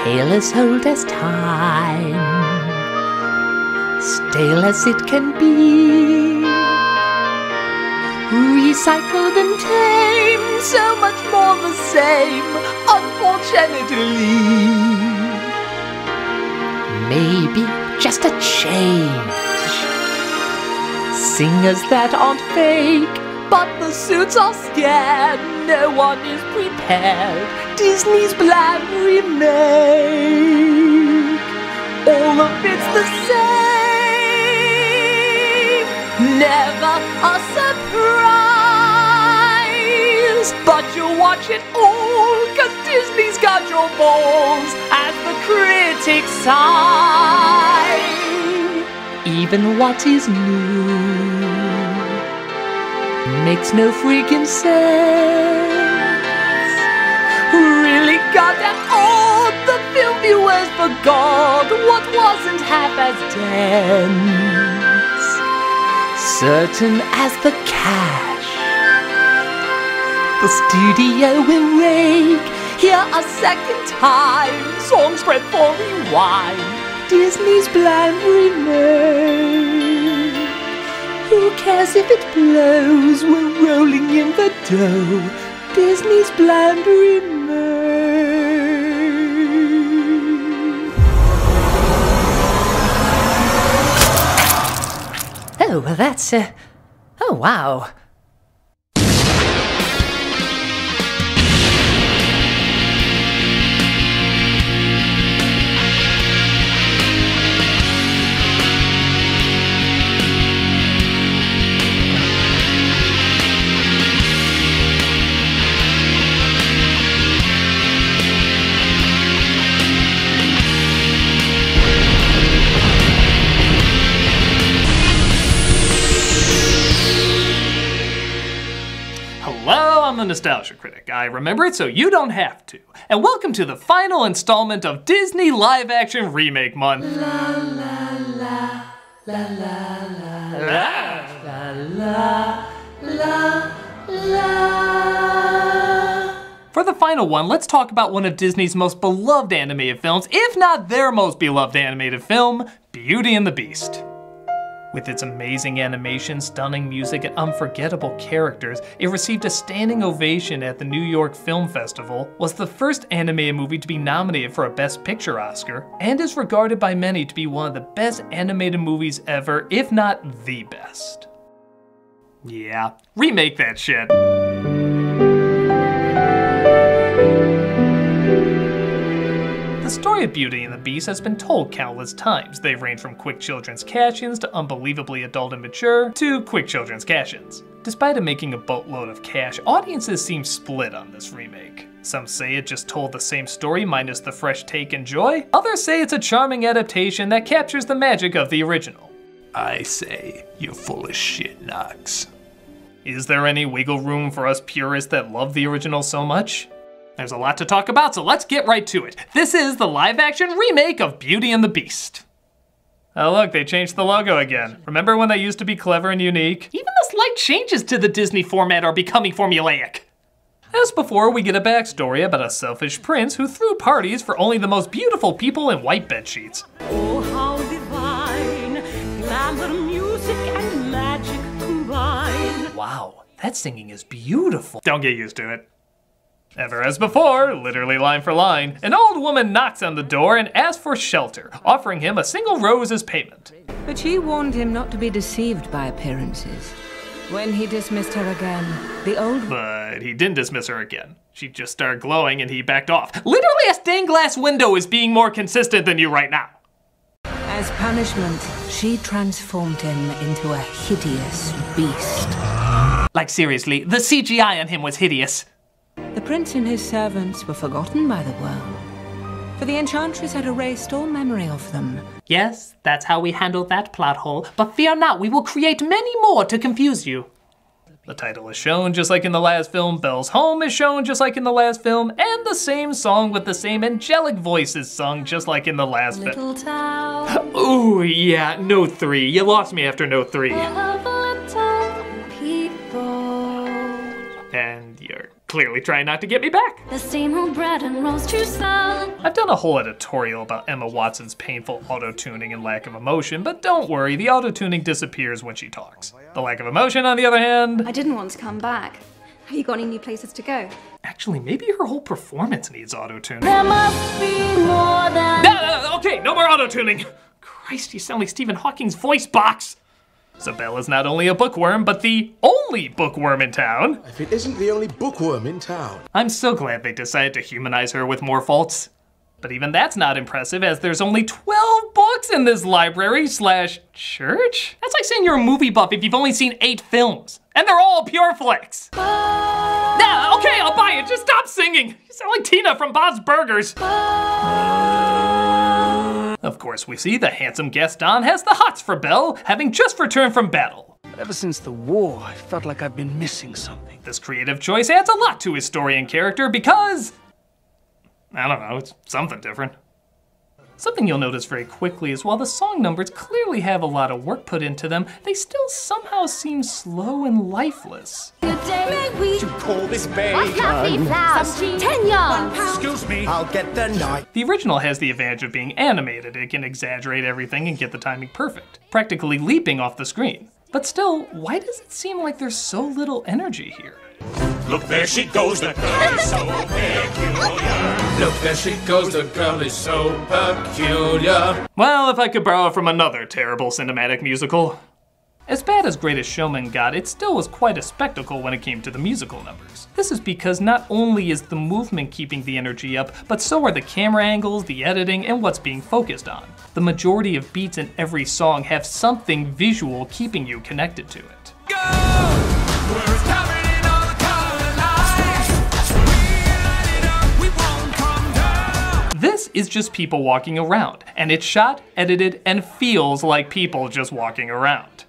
tale as old as time, stale as it can be, recycled and tame, so much more the same, unfortunately. Maybe just a change, singers that aren't fake, but the suits are scared, no one is prepared. Disney's bland remake, all of it's the same, never a surprise. But you'll watch it all, 'cause Disney's got your balls, as the critics sigh. Even what is new makes no freaking sense. Really goddamn odd, the film viewers forgot what wasn't half as dense. Certain as the cash, the studio will rake here a second time, song spread for rewind, Disney's bland remake. Who cares if it blows? We're rolling in the dough. Disney's bland remake. Oh, well that's, oh wow. I'm the Nostalgia Critic. I remember it so you don't have to. And welcome to the final installment of Disney Live Action Remake Month. La la la la la la la la la. For the final one, let's talk about one of Disney's most beloved animated films, if not their most beloved animated film, Beauty and the Beast. With its amazing animation, stunning music, and unforgettable characters, it received a standing ovation at the New York Film Festival, was the first animated movie to be nominated for a Best Picture Oscar, and is regarded by many to be one of the best animated movies ever, if not the best. Yeah, remake that shit. The story of Beauty and the Beast has been told countless times. They range from quick children's cash-ins to unbelievably adult and mature to quick children's cash-ins. Despite it making a boatload of cash, audiences seem split on this remake. Some say it just told the same story minus the fresh take and joy. Others say it's a charming adaptation that captures the magic of the original. I say you're full of shit, Knox. Is there any wiggle room for us purists that love the original so much? There's a lot to talk about, so let's get right to it. This is the live-action remake of Beauty and the Beast. Oh look, they changed the logo again. Remember when they used to be clever and unique? Even the slight changes to the Disney format are becoming formulaic. As before, we get a backstory about a selfish prince who threw parties for only the most beautiful people in white bedsheets. Oh, how divine, glamour, music, and magic combine. Wow, that singing is beautiful. Don't get used to it. Ever as before, literally line for line, an old woman knocks on the door and asks for shelter, offering him a single rose as payment. But she warned him not to be deceived by appearances. When he dismissed her again, the old... But he didn't dismiss her again. She just started glowing and he backed off. Literally a stained glass window is being more consistent than you right now. As punishment, she transformed him into a hideous beast. Like seriously, the CGI on him was hideous. The prince and his servants were forgotten by the world, for the enchantress had erased all memory of them. Yes, that's how we handled that plot hole, but fear not, we will create many more to confuse you. The title is shown just like in the last film, Belle's home is shown just like in the last film, and the same song with the same angelic voice is sung just like in the last film. Ooh, yeah, note 3. You lost me after note 3. And you're Clearly trying not to get me back. The same old bread and rolls to sell. I've done a whole editorial about Emma Watson's painful auto-tuning and lack of emotion, but don't worry, the auto-tuning disappears when she talks. The lack of emotion, on the other hand... I didn't want to come back. Have you got any new places to go? Actually, maybe her whole performance needs auto-tuning. There must be more than... Okay, no more auto-tuning. Christ, you sound like Stephen Hawking's voice box. So Belle is not only a bookworm, but the only bookworm in town. If it isn't the only bookworm in town. I'm so glad they decided to humanize her with more faults. But even that's not impressive, as there's only 12 books in this library/church? That's like saying you're a movie buff if you've only seen 8 films. And they're all pure flicks. Nah, okay, I'll buy it, just stop singing. You sound like Tina from Bob's Burgers. Of course, we see the handsome Gaston has the hots for Belle, having just returned from battle. Ever since the war, I felt like I've been missing something. This creative choice adds a lot to his story and character because... I don't know, it's something different. Something you'll notice very quickly is while the song numbers clearly have a lot of work put into them, they still somehow seem slow and lifeless. Good day, we Call this bay. happy flowers. 10 yards. Excuse me. I'll get the knife. The original has the advantage of being animated. It can exaggerate everything and get the timing perfect, practically leaping off the screen. But still, why does it seem like there's so little energy here? Look, there she goes, the girl is so peculiar. Look, there she goes, the girl is so peculiar. Well, if I could borrow from another terrible cinematic musical. As bad as Greatest Showman got, it still was quite a spectacle when it came to the musical numbers. This is because not only is the movement keeping the energy up, but so are the camera angles, the editing, and what's being focused on. The majority of beats in every song have something visual keeping you connected to it. This is just people walking around, and it's shot, edited, and feels like people just walking around.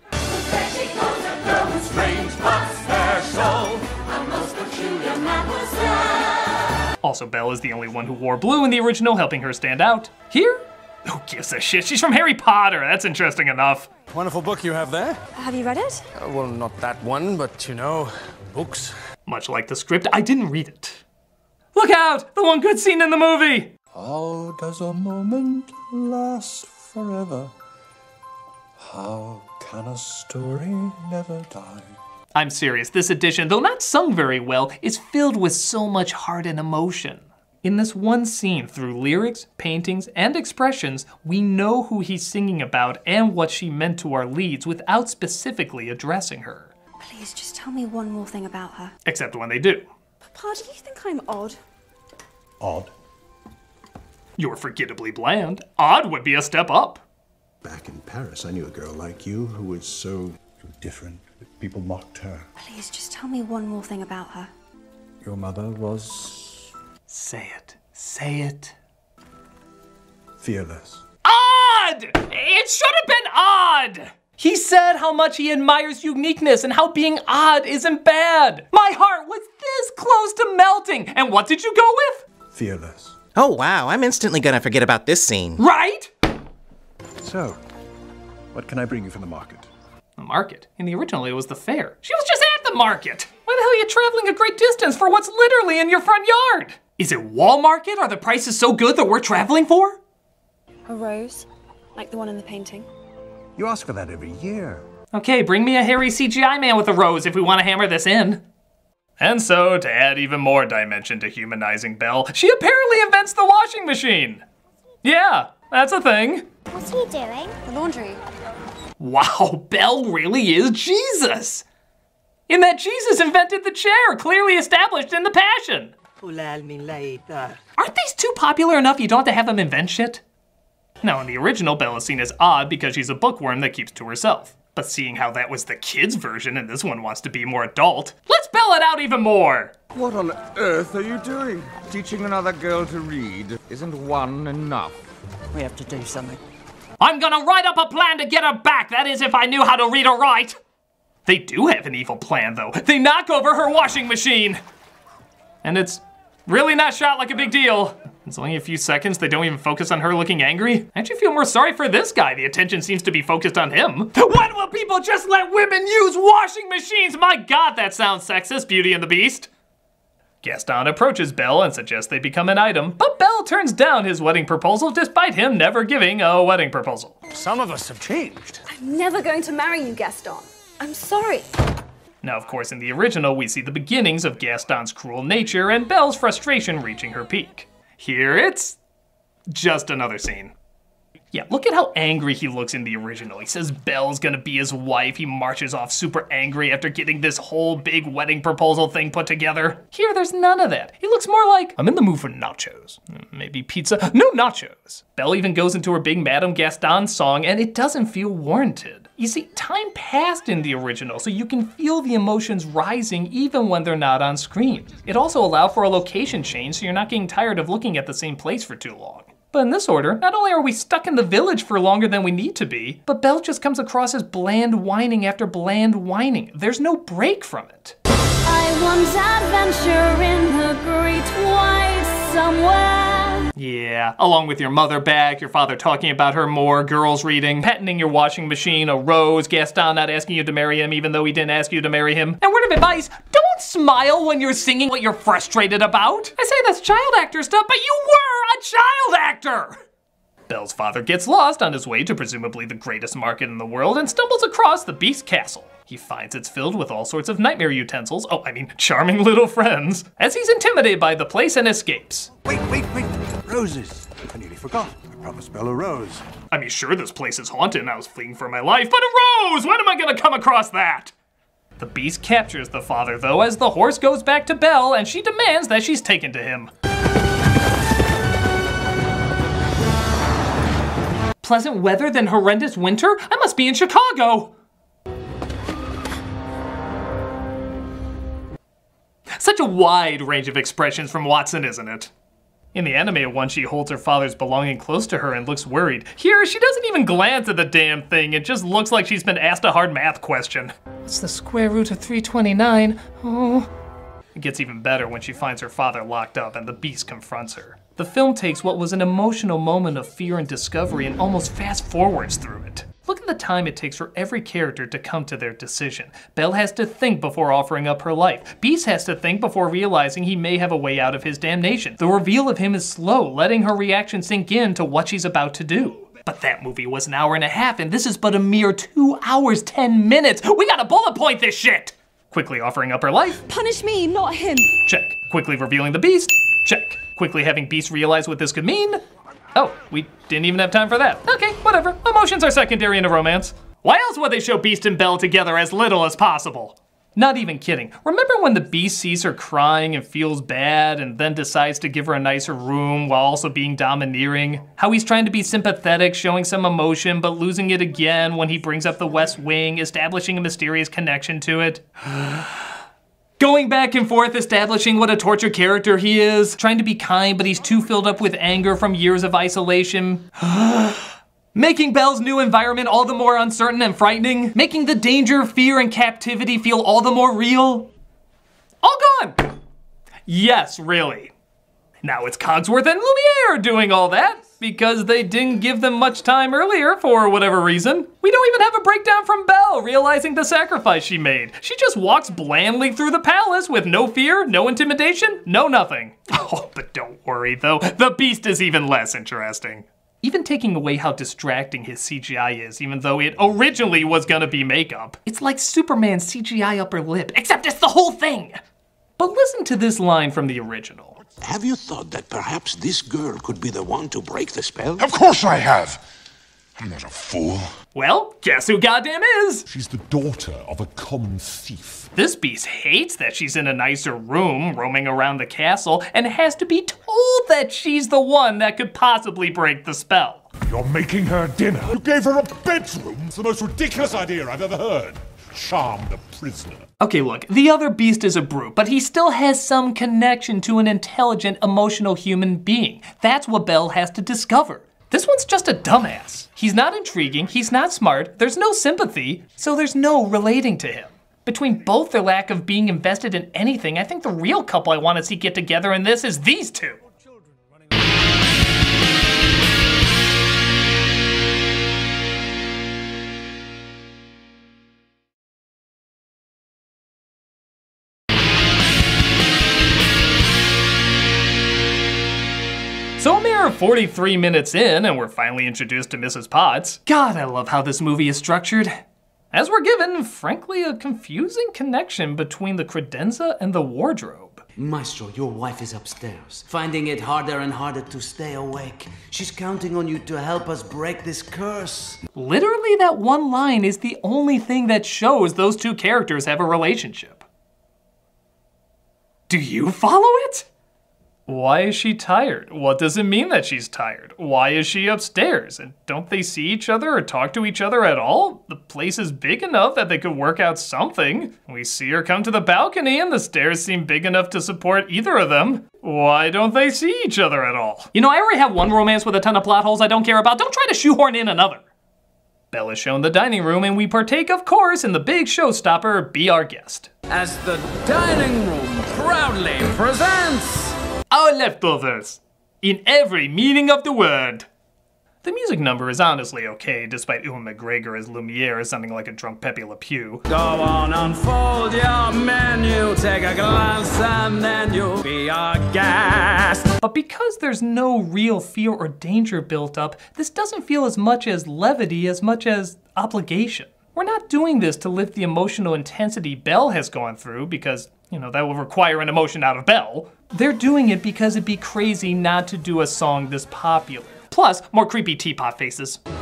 Also, Belle is the only one who wore blue in the original, helping her stand out. Here? Who gives a shit? She's from Harry Potter. That's interesting enough. Wonderful book you have there. Have you read it? Well, not that one, but you know, books. Much like the script, I didn't read it. Look out! The one good scene in the movie! How does a moment last forever? How can a story never die? I'm serious, this edition, though not sung very well, is filled with so much heart and emotion. In this one scene, through lyrics, paintings, and expressions, we know who he's singing about and what she meant to our leads without specifically addressing her. Please, just tell me one more thing about her. Except when they do. Papa, do you think I'm odd? Odd. You're forgettably bland. Odd would be a step up. Back in Paris, I knew a girl like you who was so Different. People mocked her. Please, just tell me one more thing about her. Your mother was Say it. Say it. fearless. Odd! It should have been odd! He said how much he admires uniqueness and how being odd isn't bad. My heart was this close to melting. And what did you go with? Fearless. Oh wow, I'm instantly gonna forget about this scene. Right? So, what can I bring you from the market? The market? In the original, it was the fair. She was just at the market! Why the hell are you traveling a great distance for what's literally in your front yard? Is it Walmart? Are the prices so good that we're traveling for? A rose? Like the one in the painting? You ask for that every year. Okay, bring me a hairy CGI man with a rose if we want to hammer this in. And so, to add even more dimension to humanizing Belle, she apparently invents the washing machine. Yeah, that's a thing. What's he doing? The laundry. Wow, Belle really is Jesus! In that Jesus invented the chair, clearly established in the Passion. Aren't these too popular enough you don't have to have them invent shit? Now, in the original, Belle is seen as odd because she's a bookworm that keeps to herself. But seeing how that was the kids' version and this one wants to be more adult, let's bell it out even more! What on earth are you doing? Teaching another girl to read? Isn't one enough? We have to do something. I'm gonna write up a plan to get her back, that is if I knew how to read or write! They do have an evil plan though. They knock over her washing machine! And it's really not shot like a big deal. It's only a few seconds, they don't even focus on her looking angry. I actually feel more sorry for this guy, the attention seems to be focused on him. When will people just let women use washing machines? My God, that sounds sexist, Beauty and the Beast. Gaston approaches Belle and suggests they become an item, but Belle turns down his wedding proposal despite him never giving a wedding proposal. Some of us have changed. I'm never going to marry you, Gaston. I'm sorry. Now, of course, in the original, we see the beginnings of Gaston's cruel nature and Belle's frustration reaching her peak. Here, it's just another scene. Yeah, look at how angry he looks in the original. He says Belle's gonna be his wife. He marches off super angry after getting this whole big wedding proposal thing put together. Here, there's none of that. He looks more like, I'm in the mood for nachos. Maybe pizza? No nachos. Belle even goes into her big Madame Gaston song, and it doesn't feel warranted. You see, time passed in the original, so you can feel the emotions rising even when they're not on screen. It also allowed for a location change, so you're not getting tired of looking at the same place for too long. But in this order, not only are we stuck in the village for longer than we need to be, but Belle just comes across as bland whining after bland whining. There's no break from it. I want adventure in the great white somewhere. Yeah, along with your mother back, your father talking about her more, girls reading, patenting your washing machine, a rose, Gaston not asking you to marry him even though he didn't ask you to marry him. And word of advice, don't smile when you're singing what you're frustrated about. I say that's child actor stuff, but you were a child actor! Belle's father gets lost on his way to presumably the greatest market in the world and stumbles across the Beast Castle. He finds it's filled with all sorts of nightmare utensils, charming little friends, as he's intimidated by the place and escapes. Wait, roses. I nearly forgot. I promised Belle a rose. Sure, this place is haunted and I was fleeing for my life, but a rose! When am I gonna come across that? The beast captures the father though as the horse goes back to Belle and she demands that she's taken to him. Pleasant weather then horrendous winter? I must be in Chicago! Such a wide range of expressions from Watson, isn't it? In the animated one, she holds her father's belonging close to her and looks worried. Here, she doesn't even glance at the damn thing. It just looks like she's been asked a hard math question. What's the square root of 329? Oh. It gets even better when she finds her father locked up and the beast confronts her. The film takes what was an emotional moment of fear and discovery and almost fast forwards through it. Look at the time it takes for every character to come to their decision. Belle has to think before offering up her life. Beast has to think before realizing he may have a way out of his damnation. The reveal of him is slow, letting her reaction sink in to what she's about to do. But that movie was an hour and a half, and this is but a mere 2 hours, 10 minutes. We gotta bullet point this shit! Quickly offering up her life. Punish me, not him. Check. Quickly revealing the beast. Check. Quickly having Beast realize what this could mean. Oh, we didn't even have time for that. Okay, whatever. Emotions are secondary in a romance. Why else would they show Beast and Belle together as little as possible? Not even kidding. Remember when the Beast sees her crying and feels bad and then decides to give her a nicer room while also being domineering? How he's trying to be sympathetic, showing some emotion, but losing it again when he brings up the West Wing, establishing a mysterious connection to it? Going back and forth, establishing what a tortured character he is, trying to be kind, but he's too filled up with anger from years of isolation. Making Belle's new environment all the more uncertain and frightening, making the danger, fear, and captivity feel all the more real. All gone! Yes, really. Now it's Cogsworth and Lumiere doing all that, because they didn't give them much time earlier for whatever reason. We don't even have a breakdown from Belle realizing the sacrifice she made. She just walks blandly through the palace with no fear, no intimidation, no nothing. Oh, but don't worry though, the beast is even less interesting. Even taking away how distracting his CGI is, even though it originally was gonna be makeup. It's like Superman's CGI upper lip, except it's the whole thing. But listen to this line from the original. Have you thought that perhaps this girl could be the one to break the spell? Of course I have. I'm not a fool. Well, guess who goddamn is? She's the daughter of a common thief. This beast hates that she's in a nicer room, roaming around the castle, and has to be told that she's the one that could possibly break the spell. You're making her dinner. You gave her a bedroom. It's the most ridiculous idea I've ever heard. Charm the prisoner. Okay, look, the other beast is a brute, but he still has some connection to an intelligent, emotional human being. That's what Belle has to discover. This one's just a dumbass. He's not intriguing, he's not smart, there's no sympathy, so there's no relating to him. Between both their lack of being invested in anything, I think the real couple I want to see get together in this is these two. So a mere 43 minutes in, and we're finally introduced to Mrs. Potts. God, I love how this movie is structured. As we're given, frankly, a confusing connection between the credenza and the wardrobe. Maestro, your wife is upstairs, finding it harder and harder to stay awake. She's counting on you to help us break this curse. Literally, that one line is the only thing that shows those two characters have a relationship. Do you follow it? Why is she tired? What does it mean that she's tired? Why is she upstairs? And don't they see each other or talk to each other at all? The place is big enough that they could work out something. We see her come to the balcony and the stairs seem big enough to support either of them. Why don't they see each other at all? You know, I already have one romance with a ton of plot holes I don't care about. Don't try to shoehorn in another. Belle is shown the dining room and we partake, of course, in the big showstopper, Be Our Guest. As the dining room proudly presents... Our leftovers, in every meaning of the word. The music number is honestly okay, despite Ewan McGregor as Lumiere sounding like a drunk Pepe Le Pew. Go on, unfold your menu, take a glance and then you'll be our guest. But because there's no real fear or danger built up, this doesn't feel as much as levity as much as obligation. We're not doing this to lift the emotional intensity Belle has gone through because, you know, that will require an emotion out of Belle. They're doing it because it'd be crazy not to do a song this popular. Plus, more creepy teapot faces. Am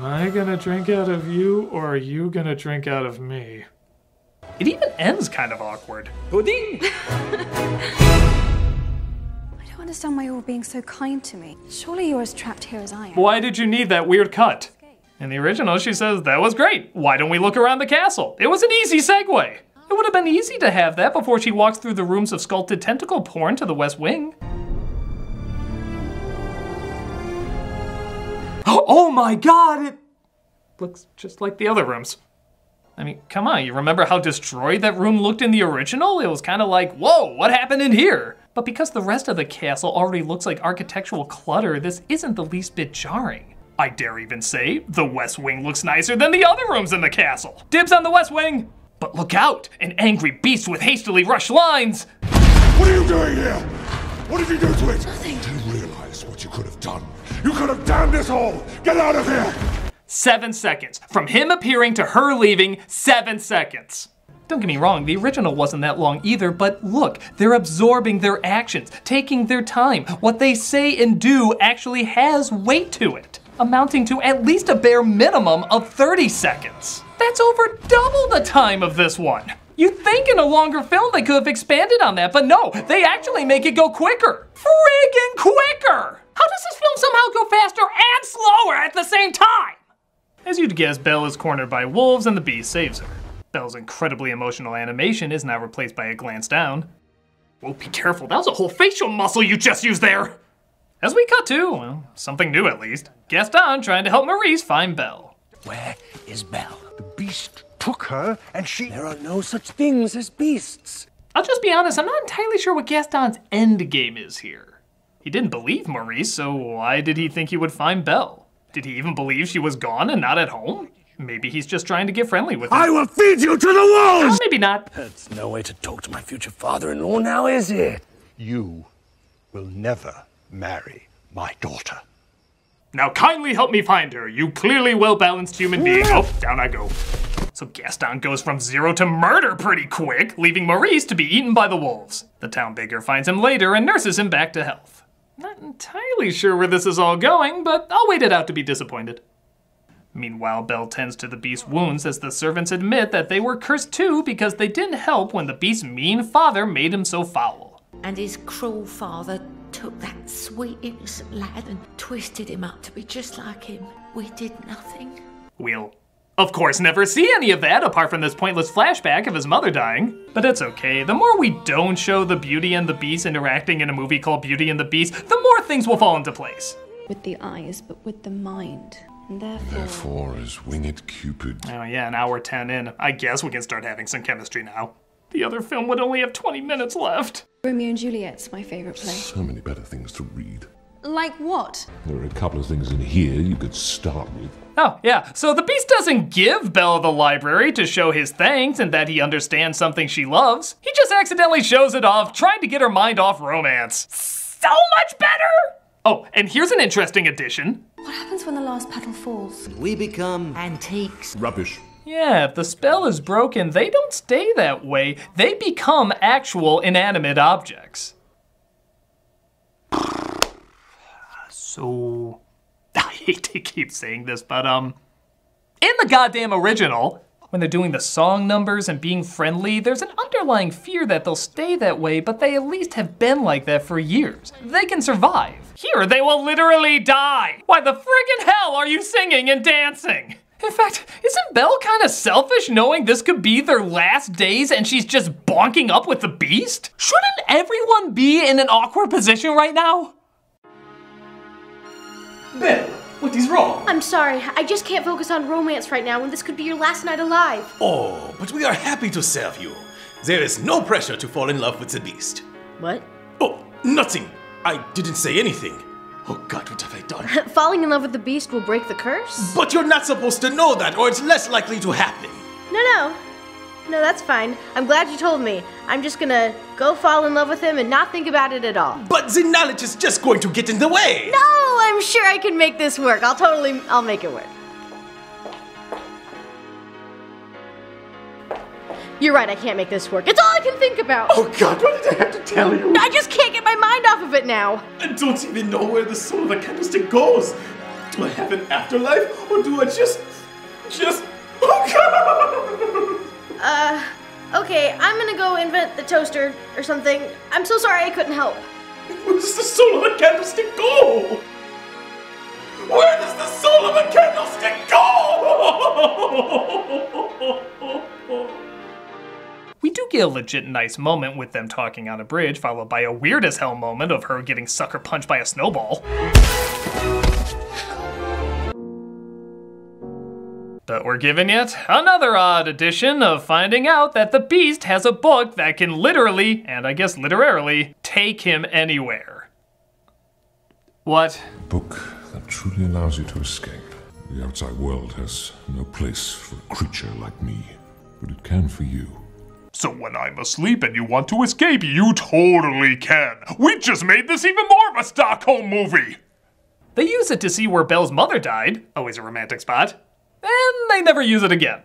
I gonna drink out of you, or are you gonna drink out of me? It even ends kind of awkward. Pudding! I don't understand why you're all being so kind to me. Surely you're as trapped here as I am. Why did you need that weird cut? In the original, she says, that was great. Why don't we look around the castle? It was an easy segue. It would have been easy to have that before she walks through the rooms of sculpted tentacle porn to the West Wing. Oh my God, it looks just like the other rooms. I mean, come on, you remember how destroyed that room looked in the original? It was kind of like, whoa, what happened in here? But because the rest of the castle already looks like architectural clutter, this isn't the least bit jarring. I dare even say, the West Wing looks nicer than the other rooms in the castle. Dibs on the West Wing! But look out, an angry beast with hastily rushed lines! What are you doing here? What did you do to it? Nothing. Do you realize what you could have done? You could have damned us all! Get out of here! 7 seconds. From him appearing to her leaving, 7 seconds. Don't get me wrong, the original wasn't that long either, but look, they're absorbing their actions, taking their time. What they say and do actually has weight to it, amounting to at least a bare minimum of 30 seconds. That's over double the time of this one. You'd think in a longer film they could have expanded on that, but no, they actually make it go quicker. Friggin' quicker! How does this film somehow go faster and slower at the same time? As you'd guess, Belle is cornered by wolves and the beast saves her. Belle's incredibly emotional animation is now replaced by a glance down. Whoa, be careful, that was a whole facial muscle you just used there! As we cut to, well, something new at least, Gaston trying to help Maurice find Belle. Where is Belle? The beast took her, and she... There are no such things as beasts. I'll just be honest, I'm not entirely sure what Gaston's end game is here. He didn't believe Maurice, so why did he think he would find Belle? Did he even believe she was gone and not at home? Maybe he's just trying to get friendly with her. I will feed you to the wolves! Maybe not. That's no way to talk to my future father-in-law now, is it? You will never marry my daughter. Now kindly help me find her, you clearly well-balanced human being. Oh, down I go. So Gaston goes from 0 to murder pretty quick, leaving Maurice to be eaten by the wolves. The town beggar finds him later and nurses him back to health. Not entirely sure where this is all going, but I'll wait it out to be disappointed. Meanwhile, Belle tends to the beast's wounds as the servants admit that they were cursed too because they didn't help when the beast's mean father made him so foul. And his cruel father took that sweet innocent lad and twisted him up to be just like him. We did nothing. We'll, of course, never see any of that apart from this pointless flashback of his mother dying. But it's okay, the more we don't show the Beauty and the Beast interacting in a movie called Beauty and the Beast, the more things will fall into place. With the eyes, but with the mind. And therefore is winged Cupid. Oh yeah, an hour 10 in. I guess we can start having some chemistry now. The other film would only have 20 minutes left. Romeo and Juliet's my favorite play. So many better things to read. Like what? There are a couple of things in here you could start with. Oh, yeah. So the Beast doesn't give Belle the library to show his thanks and that he understands something she loves. He just accidentally shows it off, trying to get her mind off romance. So much better! Oh, and here's an interesting addition. What happens when the last petal falls? We become antiques. Rubbish. Yeah, if the spell is broken, they don't stay that way. They become actual inanimate objects. So, I hate to keep saying this, but in the goddamn original, when they're doing the song numbers and being friendly, there's an underlying fear that they'll stay that way, but they at least have been like that for years. They can survive. Here, they will literally die. Why the friggin' hell are you singing and dancing? In fact, isn't Belle kind of selfish knowing this could be their last days and she's just bonking up with the Beast? Shouldn't everyone be in an awkward position right now? Belle, what is wrong? I'm sorry, I just can't focus on romance right now when this could be your last night alive. Oh, but we are happy to serve you. There is no pressure to fall in love with the Beast. What? Oh, nothing. I didn't say anything. Oh God, what have I done? Falling in love with the Beast will break the curse? But you're not supposed to know that, or it's less likely to happen. No, that's fine. I'm glad you told me. I'm just gonna go fall in love with him and not think about it at all. But the knowledge is just going to get in the way. No, I'm sure I can make this work. I'll make it work. You're right, I can't make this work. It's all I can think about. Oh God, what did I have to tell you? I just can't get my mind off of it now. I don't even know where the soul of a candlestick goes. Do I have an afterlife, or do I just... Oh God! Okay, I'm gonna go invent the toaster or something. I'm so sorry I couldn't help. Where does the soul of a candlestick go? Where does the soul of a candlestick go? We do get a legit nice moment with them talking on a bridge, followed by a weird as hell moment of her getting sucker punched by a snowball. But we're given yet another odd addition of finding out that the Beast has a book that can literally, and I guess literarily, take him anywhere. What? A book that truly allows you to escape. The outside world has no place for a creature like me, but it can for you. So when I'm asleep and you want to escape, you totally can. We just made this even more of a Stockholm movie. They use it to see where Belle's mother died, always a romantic spot, and they never use it again.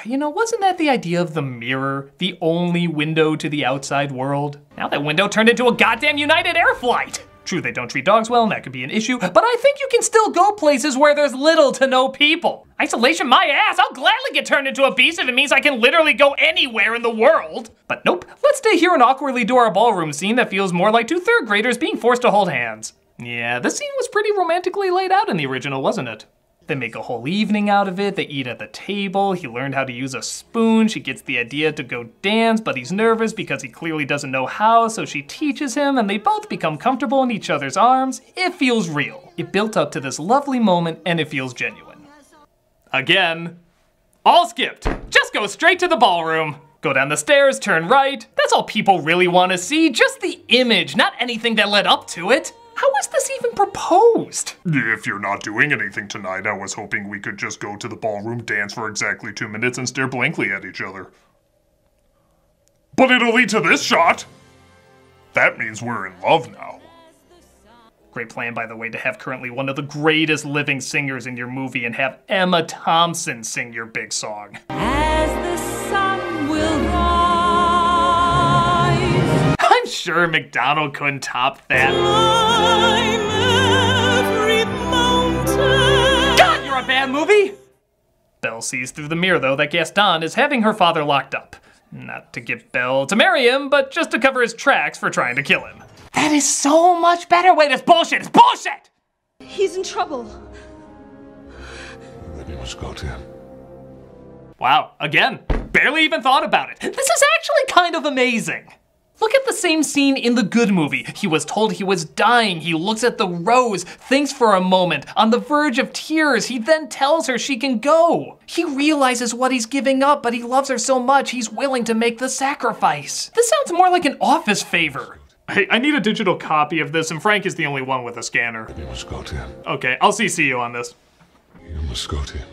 You know, wasn't that the idea of the mirror, the only window to the outside world? Now that window turned into a goddamn United Air flight. True, they don't treat dogs well, and that could be an issue, but I think you can still go places where there's little to no people. Isolation my ass, I'll gladly get turned into a beast if it means I can literally go anywhere in the world. But nope, let's stay here and awkwardly do our ballroom scene that feels more like two third graders being forced to hold hands. Yeah, this scene was pretty romantically laid out in the original, wasn't it? They make a whole evening out of it, they eat at the table, he learned how to use a spoon, she gets the idea to go dance, but he's nervous because he clearly doesn't know how, so she teaches him, and they both become comfortable in each other's arms. It feels real. It built up to this lovely moment, and it feels genuine. Again, all skipped. Just go straight to the ballroom. Go down the stairs, turn right. That's all people really want to see, just the image, not anything that led up to it. How was this even proposed? If you're not doing anything tonight, I was hoping we could just go to the ballroom, dance for exactly 2 minutes, and stare blankly at each other. But it'll lead to this shot! That means we're in love now. Great plan, by the way, to have currently one of the greatest living singers in your movie and have Emma Thompson sing your big song. As the sun will rise. I'm sure McDonald couldn't top that. God, you're a bad movie! Belle sees through the mirror, though, that Gaston is having her father locked up. Not to get Belle to marry him, but just to cover his tracks for trying to kill him. That is so much better. Wait, it's bullshit, it's bullshit! He's in trouble. Then you must go to him. Wow, again, barely even thought about it. This is actually kind of amazing. Look at the same scene in the Good Movie. He was told he was dying. He looks at the rose, thinks for a moment, on the verge of tears. He then tells her she can go. He realizes what he's giving up, but he loves her so much he's willing to make the sacrifice. This sounds more like an office favor. Hey, I need a digital copy of this, and Frank is the only one with a scanner. You must go to him. Okay, I'll CC you on this. You must go to him.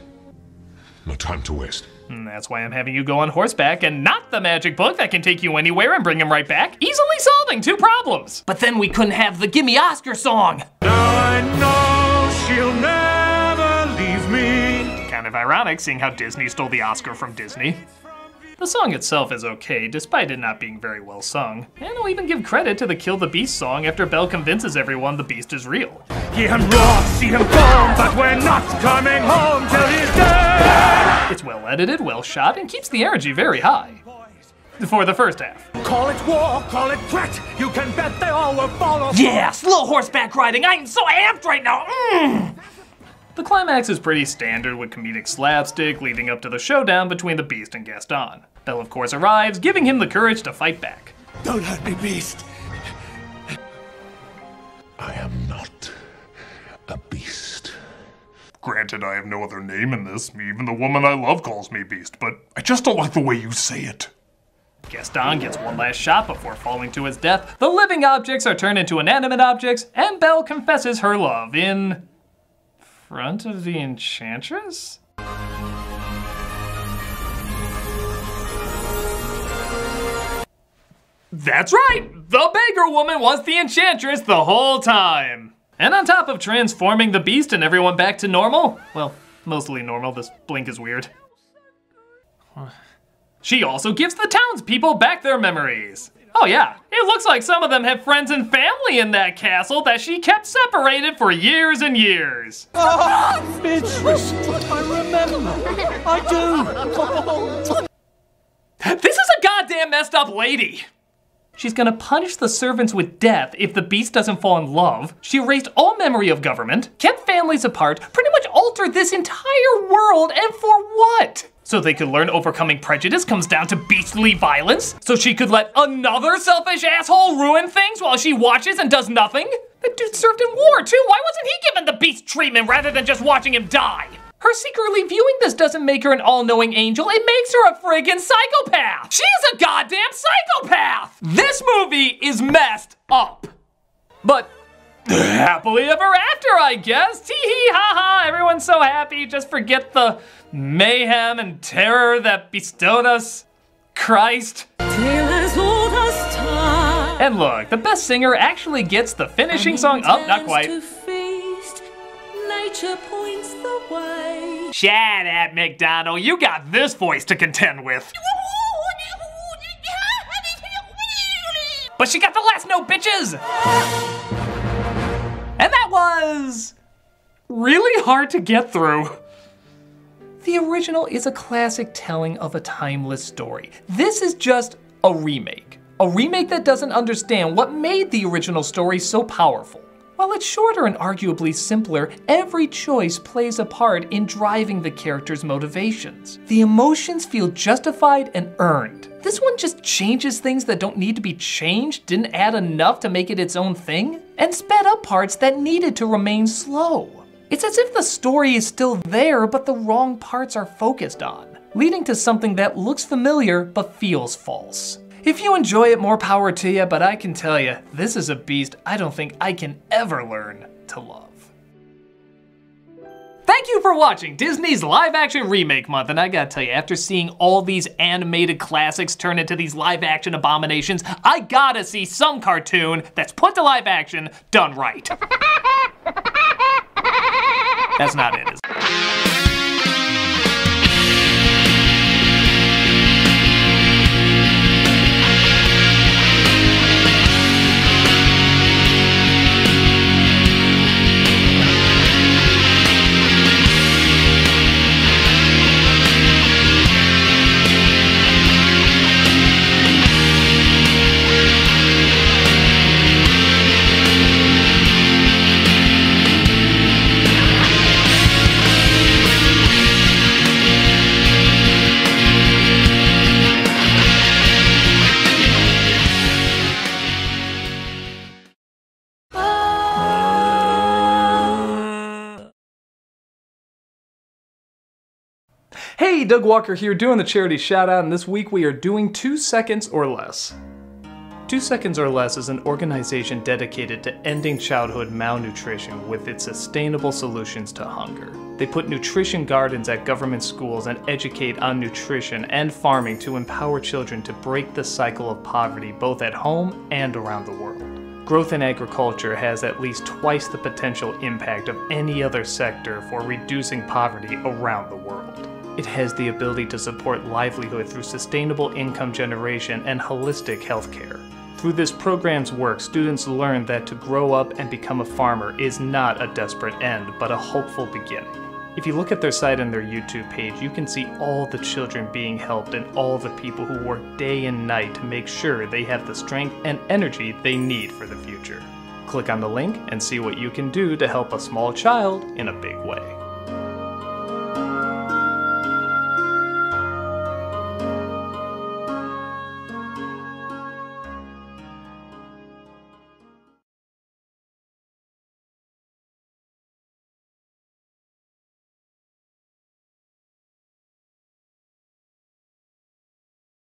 No time to waste. And that's why I'm having you go on horseback and not the magic book that can take you anywhere and bring him right back, easily solving 2 problems. But then we couldn't have the Gimme Oscar song. Now I know she'll never leave me. Kind of ironic, seeing how Disney stole the Oscar from Disney. The song itself is okay, despite it not being very well sung. And I'll even give credit to the Kill the Beast song after Belle convinces everyone the Beast is real. Hear him roar, see him foam, but we're not coming home till he's dead. It's well edited, well shot, and keeps the energy very high. For the first half. Call it war, call it threat, you can bet they all will follow. Yeah, slow horseback riding, I am so amped right now! The climax is pretty standard with comedic slapstick leading up to the showdown between the Beast and Gaston. Belle of course arrives, giving him the courage to fight back. Don't hurt me, Beast. I am not a beast. Granted, I have no other name in this. Even the woman I love calls me Beast, but I just don't like the way you say it. Gaston gets one last shot before falling to his death. The living objects are turned into inanimate objects, and Belle confesses her love in front of the Enchantress? That's right! The beggar woman was the Enchantress the whole time! And on top of transforming the Beast and everyone back to normal, well, mostly normal, this blink is weird. She also gives the townspeople back their memories. Oh yeah, it looks like some of them have friends and family in that castle that she kept separated for years and years. Oh, Beatrice, I remember. I do. This is a goddamn messed up lady. She's gonna punish the servants with death if the Beast doesn't fall in love. She erased all memory of government, kept families apart, pretty much altered this entire world, and for what? So they could learn overcoming prejudice comes down to beastly violence? So she could let another selfish asshole ruin things while she watches and does nothing? That dude served in war too, why wasn't he given the Beast treatment rather than just watching him die? Her secretly viewing this doesn't make her an all-knowing angel, it makes her a friggin' psychopath! She is a goddamn psychopath! This movie is messed up. But happily ever after, I guess. Tee hee ha ha, everyone's so happy, just forget the mayhem and terror that bestowed us Christ. And look, the best singer actually gets the finishing song up, not quite. Nature points the way. Shut up, McDonald, you got this voice to contend with. But she got the last note, bitches! And that was really hard to get through. The original is a classic telling of a timeless story. This is just a remake. A remake that doesn't understand what made the original story so powerful. While it's shorter and arguably simpler, every choice plays a part in driving the character's motivations. The emotions feel justified and earned. This one just changes things that don't need to be changed, didn't add enough to make it its own thing, and sped up parts that needed to remain slow. It's as if the story is still there, but the wrong parts are focused on, leading to something that looks familiar but feels false. If you enjoy it, more power to you, but I can tell you, this is a beast I don't think I can ever learn to love. Thank you for watching Disney's live action remake month, and I gotta tell you, after seeing all these animated classics turn into these live action abominations, I gotta see some cartoon that's put to live action done right. That's not it, is it? Hey, Doug Walker here doing the charity shout out, and this week we are doing 2 seconds or less. 2 Seconds or Less is an organization dedicated to ending childhood malnutrition with its sustainable solutions to hunger. They put nutrition gardens at government schools and educate on nutrition and farming to empower children to break the cycle of poverty both at home and around the world. Growth in agriculture has at least twice the potential impact of any other sector for reducing poverty around the world. It has the ability to support livelihood through sustainable income generation and holistic healthcare. Through this program's work, students learn that to grow up and become a farmer is not a desperate end, but a hopeful beginning. If you look at their site and their YouTube page, you can see all the children being helped and all the people who work day and night to make sure they have the strength and energy they need for the future. Click on the link and see what you can do to help a small child in a big way.